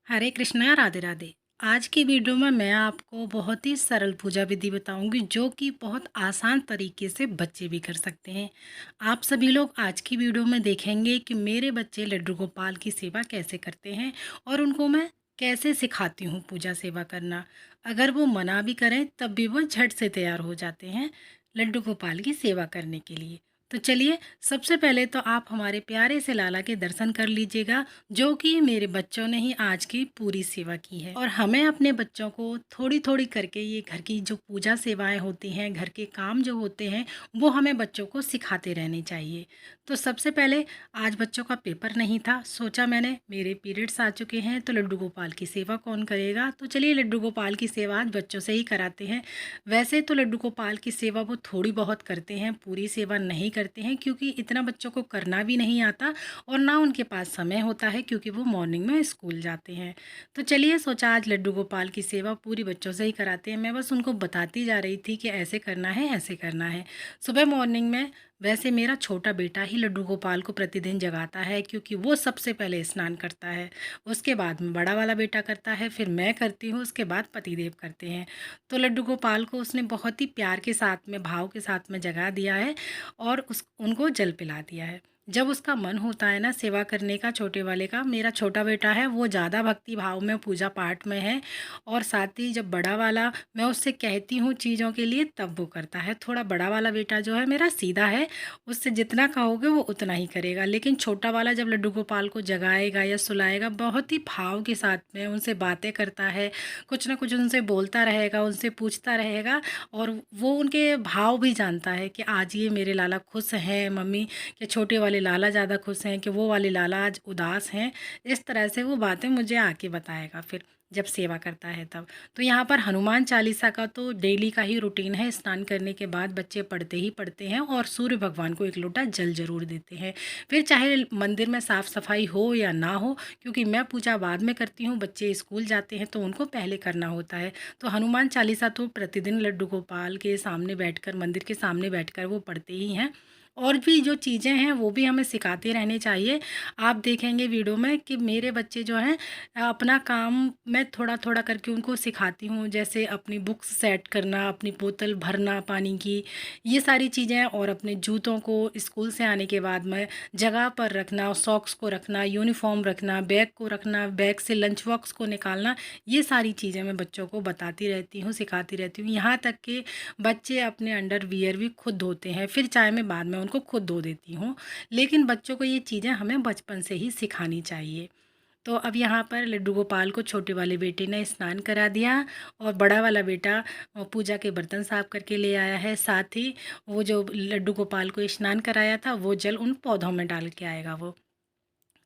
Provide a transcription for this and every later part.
हरे कृष्णा, राधे राधे। आज की वीडियो में मैं आपको बहुत ही सरल पूजा विधि बताऊंगी जो कि बहुत आसान तरीके से बच्चे भी कर सकते हैं। आप सभी लोग आज की वीडियो में देखेंगे कि मेरे बच्चे लड्डू गोपाल की सेवा कैसे करते हैं और उनको मैं कैसे सिखाती हूँ पूजा सेवा करना। अगर वो मना भी करें तब भी वो झट से तैयार हो जाते हैं लड्डू गोपाल की सेवा करने के लिए। तो चलिए, सबसे पहले तो आप हमारे प्यारे से लाला के दर्शन कर लीजिएगा जो कि मेरे बच्चों ने ही आज की पूरी सेवा की है। और हमें अपने बच्चों को थोड़ी थोड़ी करके ये घर की जो पूजा सेवाएं होती हैं, घर के काम जो होते हैं, वो हमें बच्चों को सिखाते रहने चाहिए। तो सबसे पहले आज बच्चों का पेपर नहीं था, सोचा मैंने मेरे पीरियड्स आ चुके हैं तो लड्डू गोपाल की सेवा कौन करेगा, तो चलिए लड्डू गोपाल की सेवा आज बच्चों से ही कराते हैं। वैसे तो लड्डू गोपाल की सेवा वो थोड़ी बहुत करते हैं, पूरी सेवा नहीं करते हैं क्योंकि इतना बच्चों को करना भी नहीं आता और ना उनके पास समय होता है क्योंकि वो मॉर्निंग में स्कूल जाते हैं। तो चलिए, सोचा आज लड्डू गोपाल की सेवा पूरी बच्चों से ही कराते हैं। मैं बस उनको बताती जा रही थी कि ऐसे करना है, ऐसे करना है। सुबह मॉर्निंग में वैसे मेरा छोटा बेटा ही लड्डू गोपाल को प्रतिदिन जगाता है क्योंकि वो सबसे पहले स्नान करता है। उसके बाद में बड़ा वाला बेटा करता है, फिर मैं करती हूँ, उसके बाद पतिदेव करते हैं। तो लड्डू गोपाल को उसने बहुत ही प्यार के साथ में, भाव के साथ में जगा दिया है और उस उनको जल पिला दिया है। जब उसका मन होता है ना सेवा करने का, छोटे वाले का, मेरा छोटा बेटा है वो ज़्यादा भक्ति भाव में, पूजा पाठ में है। और साथ ही जब बड़ा वाला मैं उससे कहती हूँ चीज़ों के लिए तब वो करता है। थोड़ा बड़ा वाला बेटा जो है मेरा सीधा है, उससे जितना कहोगे वो उतना ही करेगा। लेकिन छोटा वाला जब लड्डू गोपाल को जगाएगा या सुलाएगा, बहुत ही भाव के साथ में उनसे बातें करता है, कुछ ना कुछ उनसे बोलता रहेगा, उनसे पूछता रहेगा। और वो उनके भाव भी जानता है कि आज ये मेरे लाला खुश हैं मम्मी, कि छोटे वाले लाला ज़्यादा खुश हैं, कि वो वाले लाला आज उदास हैं। इस तरह से वो बातें मुझे आके बताएगा फिर जब सेवा करता है तब। तो यहाँ पर हनुमान चालीसा का तो डेली का ही रूटीन है। स्नान करने के बाद बच्चे पढ़ते ही पढ़ते हैं और सूर्य भगवान को एक लोटा जल जरूर देते हैं। फिर चाहे मंदिर में साफ़ सफाई हो या ना हो, क्योंकि मैं पूजा बाद में करती हूँ, बच्चे स्कूल जाते हैं तो उनको पहले करना होता है। तो हनुमान चालीसा तो प्रतिदिन लड्डू गोपाल के सामने बैठकर, मंदिर के सामने बैठकर वो पढ़ते ही हैं। और भी जो चीज़ें हैं वो भी हमें सिखाते रहने चाहिए। आप देखेंगे वीडियो में कि मेरे बच्चे जो हैं अपना काम मैं थोड़ा थोड़ा करके उनको सिखाती हूँ, जैसे अपनी बुक्स सेट करना, अपनी बोतल भरना पानी की, ये सारी चीज़ें। और अपने जूतों को स्कूल से आने के बाद में जगह पर रखना, सॉक्स को रखना, यूनिफॉर्म रखना, बैग को रखना, बैग से लंच बॉक्स को निकालना, ये सारी चीज़ें मैं बच्चों को बताती रहती हूँ, सिखाती रहती हूँ। यहाँ तक कि बच्चे अपने अंडरवियर भी खुद धोते हैं, फिर चाहे मैं बाद में उनको खुद धो देती हूँ। लेकिन बच्चों को ये चीज़ें हमें बचपन से ही सिखानी चाहिए। तो अब यहाँ पर लड्डू गोपाल को छोटे वाले बेटे ने स्नान करा दिया और बड़ा वाला बेटा पूजा के बर्तन साफ करके ले आया है। साथ ही वो जो लड्डू गोपाल को स्नान कराया था वो जल उन पौधों में डाल के आएगा वो।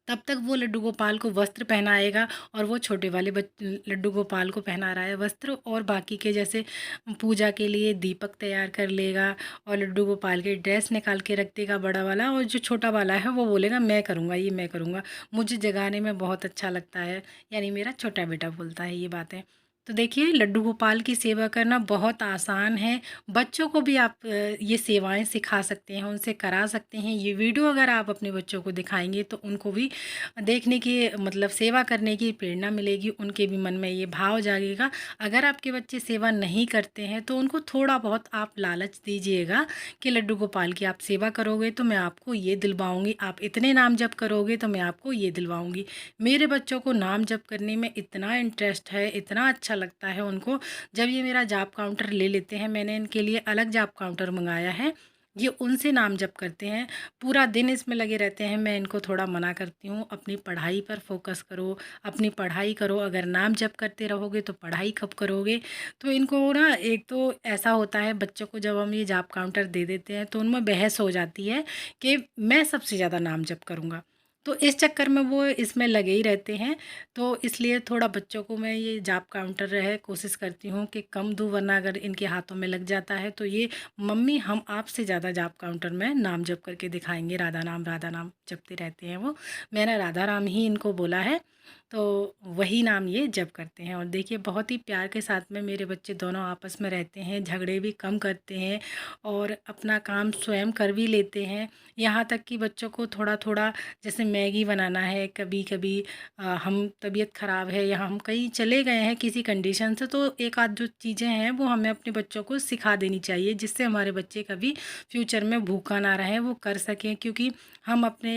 तब तक वो लड्डू गोपाल को वस्त्र पहनाएगा और वो छोटे वाले लड्डू गोपाल को पहना रहा है वस्त्र, और बाकी के जैसे पूजा के लिए दीपक तैयार कर लेगा और लड्डू गोपाल के ड्रेस निकाल के रख देगा बड़ा वाला, और जो छोटा वाला है वो बोलेगा मैं करूँगा, ये मैं करूँगा, मुझे जगाने में बहुत अच्छा लगता है। यानी मेरा छोटा बेटा बोलता है ये बातें। तो देखिए, लड्डू गोपाल की सेवा करना बहुत आसान है। बच्चों को भी आप ये सेवाएं सिखा सकते हैं, उनसे करा सकते हैं। ये वीडियो अगर आप अपने बच्चों को दिखाएंगे तो उनको भी देखने की, मतलब सेवा करने की प्रेरणा मिलेगी, उनके भी मन में ये भाव जागेगा। अगर आपके बच्चे सेवा नहीं करते हैं तो उनको थोड़ा बहुत आप लालच दीजिएगा कि लड्डू गोपाल की आप सेवा करोगे तो मैं आपको ये दिलवाऊंगी, आप इतने नाम जप करोगे तो मैं आपको ये दिलवाऊंगी। मेरे बच्चों को नाम जप करने में इतना इंटरेस्ट है, इतना अच्छा लगता है उनको। जब ये मेरा जाप काउंटर ले लेते हैं, मैंने इनके लिए अलग जाप काउंटर मंगाया है, ये उनसे नाम जप करते हैं, पूरा दिन इसमें लगे रहते हैं। मैं इनको थोड़ा मना करती हूँ, अपनी पढ़ाई पर फोकस करो, अपनी पढ़ाई करो, अगर नाम जप करते रहोगे तो पढ़ाई कब करोगे। तो इनको ना, एक तो ऐसा होता है बच्चों को, जब हम ये जाप काउंटर दे देते हैं तो उनमें बहस हो जाती है कि मैं सबसे ज़्यादा नाम जप करूँगा, तो इस चक्कर में वो इसमें लगे ही रहते हैं। तो इसलिए थोड़ा बच्चों को मैं ये जाप काउंटर है कोशिश करती हूँ कि कम दूँ, वरना अगर इनके हाथों में लग जाता है तो ये मम्मी हम आपसे ज़्यादा जाप काउंटर में नाम जप करके दिखाएंगे, राधा नाम जपते रहते हैं वो। मैंने राधा राम ही इनको बोला है। तो वही नाम ये जप करते हैं। और देखिए बहुत ही प्यार के साथ में मेरे बच्चे दोनों आपस में रहते हैं, झगड़े भी कम करते हैं और अपना काम स्वयं कर भी लेते हैं। यहाँ तक कि बच्चों को थोड़ा-थोड़ा जैसे मैगी बनाना है, कभी-कभी हम तबीयत ख़राब है या हम कहीं चले गए हैं किसी कंडीशन से, तो एक आध जो चीज़ें हैं वो हमें अपने बच्चों को सिखा देनी चाहिए, जिससे हमारे बच्चे कभी फ्यूचर में भूखा ना रहें, वो कर सकें। क्योंकि हम अपने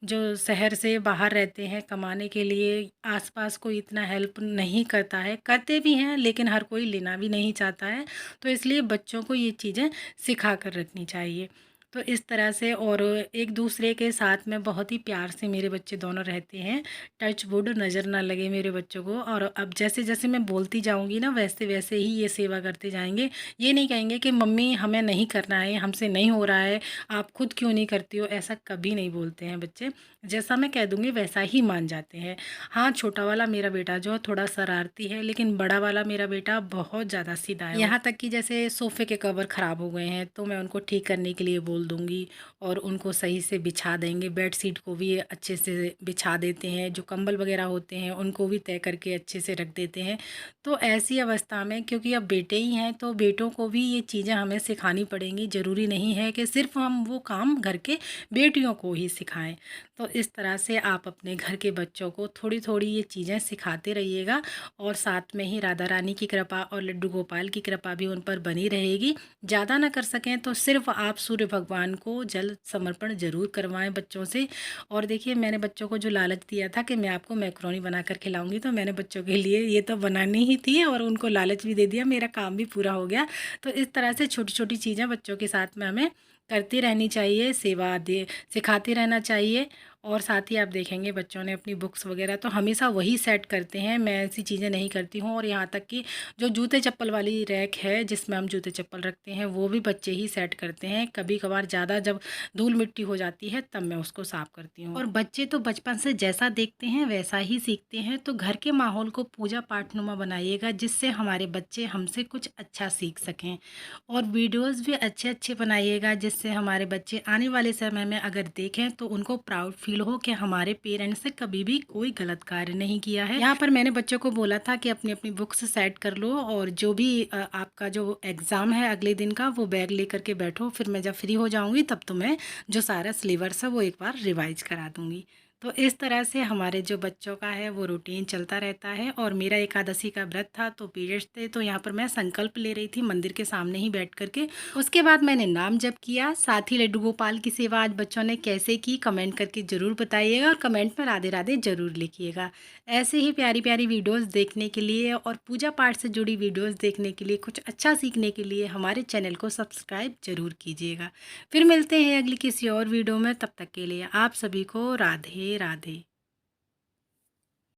जो शहर से बाहर रहते हैं कमाने के लिए, आस-पास कोई इतना हेल्प नहीं करता है, करते भी हैं लेकिन हर कोई लेना भी नहीं चाहता है। तो इसलिए बच्चों को ये चीज़ें सिखा कर रखनी चाहिए। तो इस तरह से और एक दूसरे के साथ में बहुत ही प्यार से मेरे बच्चे दोनों रहते हैं। टच वुड नज़र ना लगे मेरे बच्चों को। और अब जैसे-जैसे मैं बोलती जाऊँगी ना, वैसे-वैसे ही ये सेवा करते जाएँगे। ये नहीं कहेंगे कि मम्मी हमें नहीं करना है, हमसे नहीं हो रहा है, आप खुद क्यों नहीं करती हो? ऐसा कभी नहीं बोलते हैं बच्चे। जैसा मैं कह दूँगी वैसा ही मान जाते हैं। हाँ, छोटा वाला मेरा बेटा जो है थोड़ा शरारती है, लेकिन बड़ा वाला मेरा बेटा बहुत ज़्यादा सीधा है। यहाँ तक कि जैसे सोफ़े के कवर ख़राब हो गए हैं, तो मैं उनको ठीक करने के लिए बोल दूँगी और उनको सही से बिछा देंगे। बेडशीट को भी अच्छे से बिछा देते हैं, जो कंबल वग़ैरह होते हैं उनको भी तय करके अच्छे से रख देते हैं। तो ऐसी अवस्था में, क्योंकि अब बेटे ही हैं, तो बेटों को भी ये चीज़ें हमें सिखानी पड़ेंगी। ज़रूरी नहीं है कि सिर्फ़ हम वो काम घर के बेटियों को ही सिखाएँ। तो इस तरह से आप अपने घर के बच्चों को थोड़ी-थोड़ी ये चीज़ें सिखाते रहिएगा और साथ में ही राधा रानी की कृपा और लड्डू गोपाल की कृपा भी उन पर बनी रहेगी। ज़्यादा ना कर सकें तो सिर्फ़ आप सूर्य भगवान को जल समर्पण ज़रूर करवाएँ बच्चों से। और देखिए मैंने बच्चों को जो लालच दिया था कि मैं आपको मैकरोनी बनाकर खिलाऊँगी, तो मैंने बच्चों के लिए ये तो बनानी ही थी और उनको लालच भी दे दिया, मेरा काम भी पूरा हो गया। तो इस तरह से छोटी-छोटी चीज़ें बच्चों के साथ में हमें करती रहनी चाहिए, सेवा दे सिखाते रहना चाहिए। और साथ ही आप देखेंगे बच्चों ने अपनी बुक्स वगैरह तो हमेशा वही सेट करते हैं, मैं ऐसी चीज़ें नहीं करती हूँ। और यहाँ तक कि जो जूते चप्पल वाली रैक है जिसमें हम जूते चप्पल रखते हैं, वो भी बच्चे ही सेट करते हैं। कभी कभार ज़्यादा जब धूल मिट्टी हो जाती है तब मैं उसको साफ़ करती हूँ। और बच्चे तो बचपन से जैसा देखते हैं वैसा ही सीखते हैं, तो घर के माहौल को पूजा पाठनुमा बनाइएगा, जिससे हमारे बच्चे हमसे कुछ अच्छा सीख सकें। और वीडियोस भी अच्छे-अच्छे बनाइएगा, जिससे हमारे बच्चे आने वाले समय में अगर देखें तो उनको प्राउड फील हो कि हमारे पेरेंट्स ने कभी भी कोई गलत कार्य नहीं किया है। यहाँ पर मैंने बच्चों को बोला था कि अपनी-अपनी बुक्स सेट कर लो और जो भी आपका जो एग्ज़ाम है अगले दिन का, वो बैग लेकर के बैठो। फिर मैं जब फ्री हो जाऊँगी तब तुम्हें जो सारा सिलेबस है वो एक बार रिवाइज़ करा दूँगी। तो इस तरह से हमारे जो बच्चों का है वो रूटीन चलता रहता है। और मेरा एकादशी का व्रत था, तो पीरियड्स थे, तो यहाँ पर मैं संकल्प ले रही थी मंदिर के सामने ही बैठ कर के। उसके बाद मैंने नाम जप किया, साथ ही लड्डू गोपाल की सेवा आज बच्चों ने कैसे की कमेंट करके ज़रूर बताइएगा और कमेंट में राधे राधे ज़रूर लिखिएगा। ऐसे ही प्यारी-प्यारी वीडियोज़ देखने के लिए और पूजा पाठ से जुड़ी वीडियोज़ देखने के लिए, कुछ अच्छा सीखने के लिए हमारे चैनल को सब्सक्राइब ज़रूर कीजिएगा। फिर मिलते हैं अगली किसी और वीडियो में, तब तक के लिए आप सभी को राधे राधे।